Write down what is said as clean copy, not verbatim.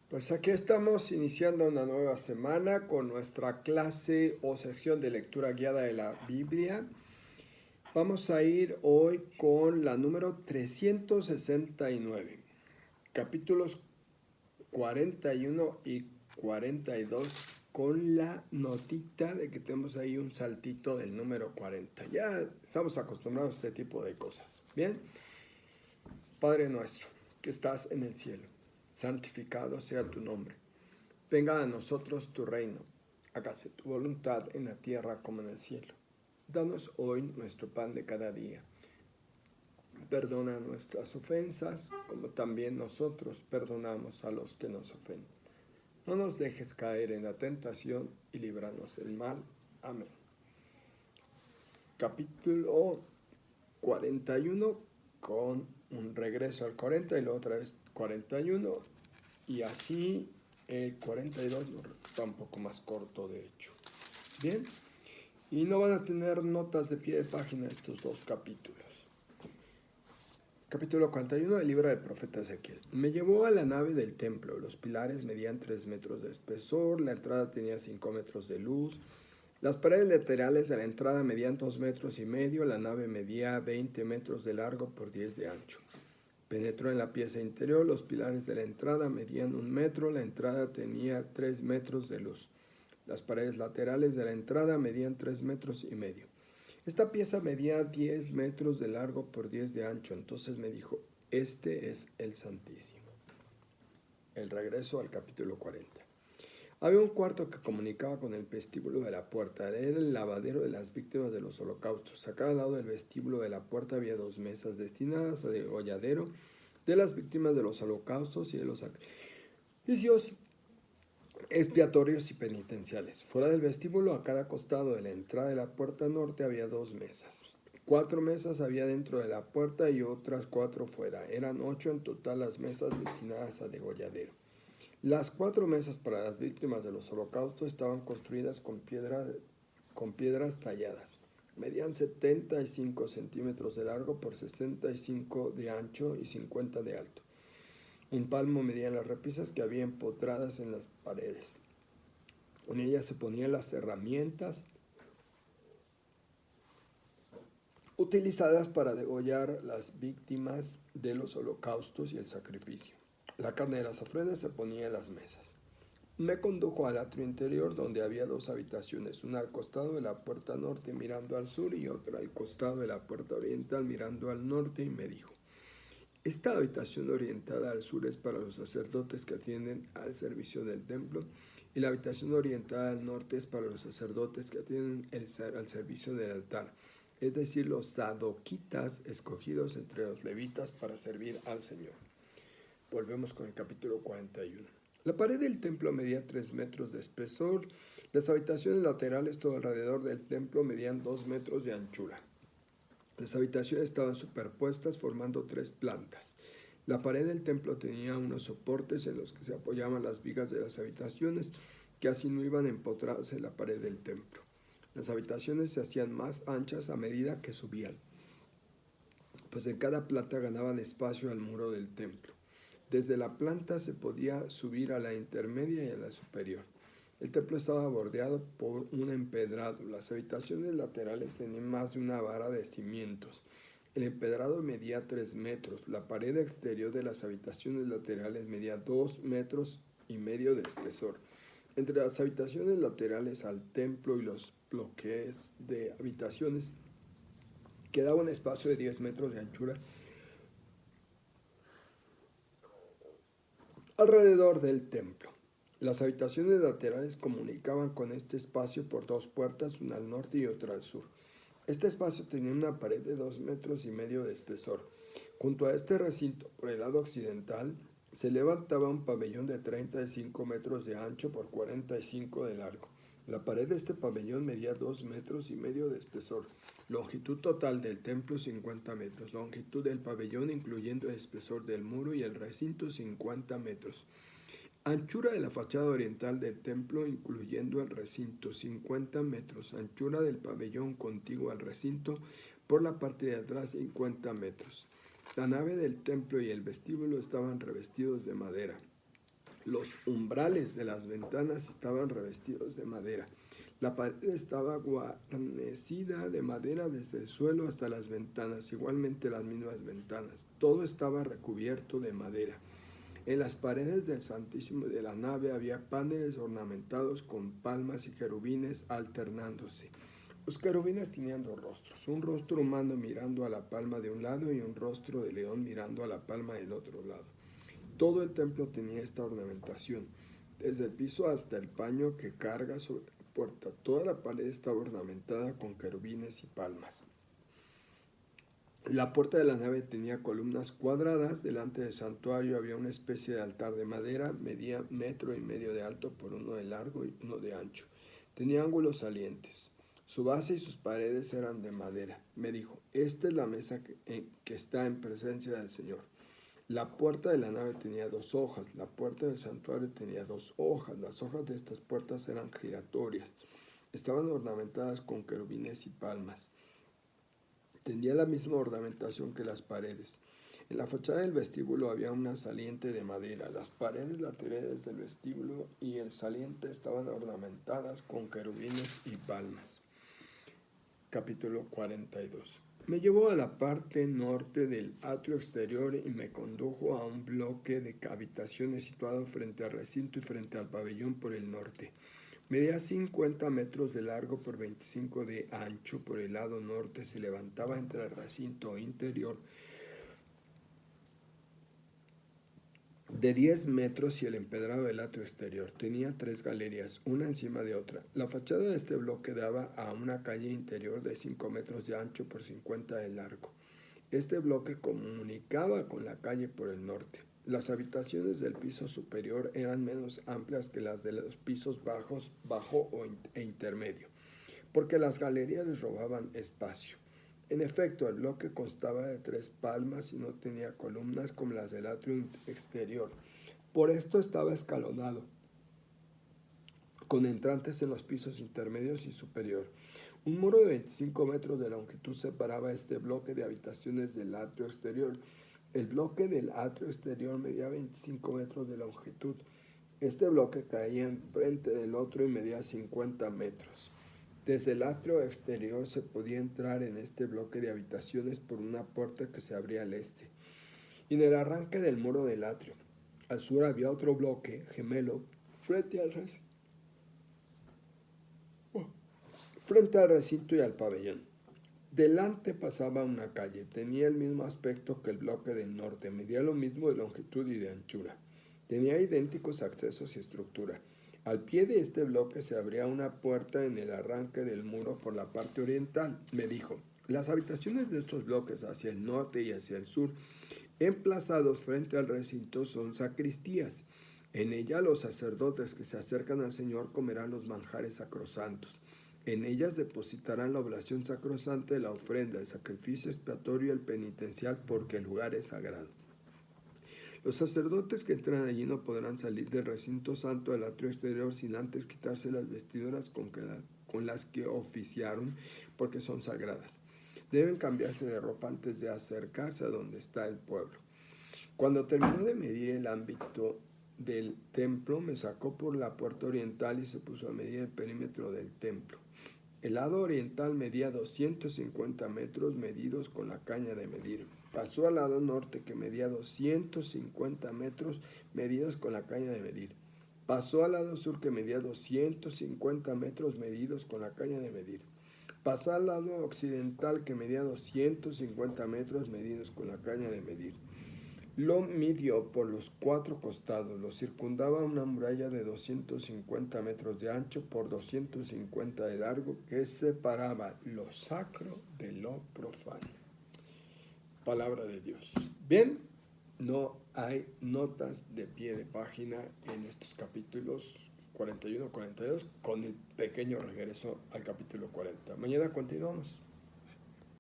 Pues aquí estamos iniciando una nueva semana con nuestra clase o sección de lectura guiada de la Biblia. Vamos a ir hoy con la número 369, capítulos 41 y 42, con la notita de que tenemos ahí un saltito del número 40. Ya estamos acostumbrados a este tipo de cosas. Bien, Padre nuestro, que estás en el cielo, santificado sea tu nombre. Venga a nosotros tu reino, hágase tu voluntad en la tierra como en el cielo. Danos hoy nuestro pan de cada día. Perdona nuestras ofensas, como también nosotros perdonamos a los que nos ofenden. No nos dejes caer en la tentación y líbranos del mal. Amén. Capítulo 41 con un regreso al 40 y luego otra vez 41 y así el 42 está un poco más corto de hecho. Bien, y no van a tener notas de pie de página estos dos capítulos. Capítulo 41 del libro del profeta Ezequiel. Me llevó a la nave del templo. Los pilares medían 3 metros de espesor, la entrada tenía 5 metros de luz. Las paredes laterales de la entrada medían 2 metros y medio, la nave medía 20 metros de largo por 10 de ancho. Penetró en la pieza interior, los pilares de la entrada medían 1 metro, la entrada tenía 3 metros de luz. Las paredes laterales de la entrada medían 3 metros y medio. Esta pieza medía 10 metros de largo por 10 de ancho. Entonces me dijo, este es el Santísimo. El regreso al capítulo 40. Había un cuarto que comunicaba con el vestíbulo de la puerta. Era el lavadero de las víctimas de los holocaustos. A cada lado del vestíbulo de la puerta había 2 mesas destinadas al degolladero de las víctimas de los holocaustos y de los sacrificios expiatorios y penitenciales. Fuera del vestíbulo, a cada costado de la entrada de la puerta norte, había 2 mesas. 4 mesas había dentro de la puerta y otras 4 fuera. Eran 8 en total las mesas destinadas a degolladero. Las 4 mesas para las víctimas de los holocaustos estaban construidas con piedras talladas. Medían 75 centímetros de largo por 65 de ancho y 50 de alto. 1 palmo medían las repisas que había empotradas en las paredes. En ellas se ponían las herramientas utilizadas para degollar las víctimas de los holocaustos y el sacrificio. La carne de las ofrendas se ponía en las mesas. Me condujo al atrio interior donde había 2 habitaciones, una al costado de la puerta norte mirando al sur y otra al costado de la puerta oriental mirando al norte, y me dijo, esta habitación orientada al sur es para los sacerdotes que atienden al servicio del templo, y la habitación orientada al norte es para los sacerdotes que atienden al servicio del altar, es decir, los sadoquitas escogidos entre los levitas para servir al Señor. Volvemos con el capítulo 41. La pared del templo medía 3 metros de espesor. Las habitaciones laterales todo alrededor del templo medían 2 metros de anchura. Las habitaciones estaban superpuestas formando 3 plantas. La pared del templo tenía unos soportes en los que se apoyaban las vigas de las habitaciones, que así no iban empotradas en la pared del templo. Las habitaciones se hacían más anchas a medida que subían, pues en cada planta ganaban espacio al muro del templo. Desde la planta se podía subir a la intermedia y a la superior. El templo estaba bordeado por un empedrado. Las habitaciones laterales tenían más de 1 vara de cimientos. El empedrado medía 3 metros. La pared exterior de las habitaciones laterales medía 2 metros y medio de espesor. Entre las habitaciones laterales al templo y los bloques de habitaciones quedaba un espacio de 10 metros de anchura alrededor del templo. Las habitaciones laterales comunicaban con este espacio por 2 puertas, una al norte y otra al sur. Este espacio tenía una pared de 2 metros y medio de espesor. Junto a este recinto, por el lado occidental, se levantaba un pabellón de 35 metros de ancho por 45 de largo. La pared de este pabellón medía 2 metros y medio de espesor. Longitud total del templo 50 metros. Longitud del pabellón incluyendo el espesor del muro y el recinto 50 metros. Anchura de la fachada oriental del templo incluyendo el recinto 50 metros. Anchura del pabellón contiguo al recinto por la parte de atrás 50 metros. La nave del templo y el vestíbulo estaban revestidos de madera. Los umbrales de las ventanas estaban revestidos de madera. La pared estaba guarnecida de madera desde el suelo hasta las ventanas, igualmente las mismas ventanas. Todo estaba recubierto de madera. En las paredes del Santísimo de la nave había paneles ornamentados con palmas y querubines alternándose. Los querubines tenían dos rostros, un rostro humano mirando a la palma de un lado y un rostro de león mirando a la palma del otro lado. Todo el templo tenía esta ornamentación, desde el piso hasta el paño que carga sobre la puerta. Toda la pared estaba ornamentada con querubines y palmas. La puerta de la nave tenía columnas cuadradas. Delante del santuario había una especie de altar de madera, medía 1,5 metros de alto por 1 de largo y 1 de ancho. Tenía ángulos salientes. Su base y sus paredes eran de madera. Me dijo, esta es la mesa que está en presencia del Señor. La puerta de la nave tenía 2 hojas. La puerta del santuario tenía 2 hojas. Las hojas de estas puertas eran giratorias. Estaban ornamentadas con querubines y palmas. Tenía la misma ornamentación que las paredes. En la fachada del vestíbulo había una saliente de madera. Las paredes laterales del vestíbulo y el saliente estaban ornamentadas con querubines y palmas. Capítulo 42. Me llevó a la parte norte del atrio exterior y me condujo a un bloque de habitaciones situado frente al recinto y frente al pabellón por el norte. Medía 50 metros de largo por 25 de ancho. Por el lado norte se levantaba entre el recinto interior de 10 metros y el empedrado del atrio exterior. Tenía 3 galerías, una encima de otra. La fachada de este bloque daba a una calle interior de 5 metros de ancho por 50 de largo. Este bloque comunicaba con la calle por el norte. Las habitaciones del piso superior eran menos amplias que las de los pisos bajo e intermedio, porque las galerías les robaban espacio. En efecto, el bloque constaba de 3 palmas y no tenía columnas como las del atrio exterior. Por esto estaba escalonado, con entrantes en los pisos intermedios y superior. Un muro de 25 metros de longitud separaba este bloque de habitaciones del atrio exterior. El bloque del atrio exterior medía 25 metros de longitud. Este bloque caía enfrente del otro y medía 50 metros. Desde el atrio exterior se podía entrar en este bloque de habitaciones por una puerta que se abría al este. Y en el arranque del muro del atrio, al sur había otro bloque gemelo frente al recinto y al pabellón. Delante pasaba una calle. Tenía el mismo aspecto que el bloque del norte. Medía lo mismo de longitud y de anchura. Tenía idénticos accesos y estructura. Al pie de este bloque se abría una puerta en el arranque del muro por la parte oriental. Me dijo, las habitaciones de estos bloques hacia el norte y hacia el sur, emplazados frente al recinto, son sacristías. En ella los sacerdotes que se acercan al Señor comerán los manjares sacrosantos. En ellas depositarán la oblación sacrosanta de la ofrenda, el sacrificio expiatorio y el penitencial, porque el lugar es sagrado. Los sacerdotes que entran allí no podrán salir del recinto santo del atrio exterior sin antes quitarse las vestiduras con las que oficiaron, porque son sagradas. Deben cambiarse de ropa antes de acercarse a donde está el pueblo. Cuando terminó de medir el ámbito del templo, me sacó por la puerta oriental y se puso a medir el perímetro del templo. El lado oriental medía 250 metros medidos con la caña de medir. Pasó al lado norte, que medía 250 metros medidos con la caña de medir. Pasó al lado sur, que medía 250 metros medidos con la caña de medir. Pasó al lado occidental, que medía 250 metros medidos con la caña de medir. Lo midió por los 4 costados. Lo circundaba una muralla de 250 metros de ancho por 250 de largo, que separaba lo sacro de lo profano. Palabra de Dios. Bien, no hay notas de pie de página en estos capítulos 41-42, con el pequeño regreso al capítulo 40. Mañana continuamos.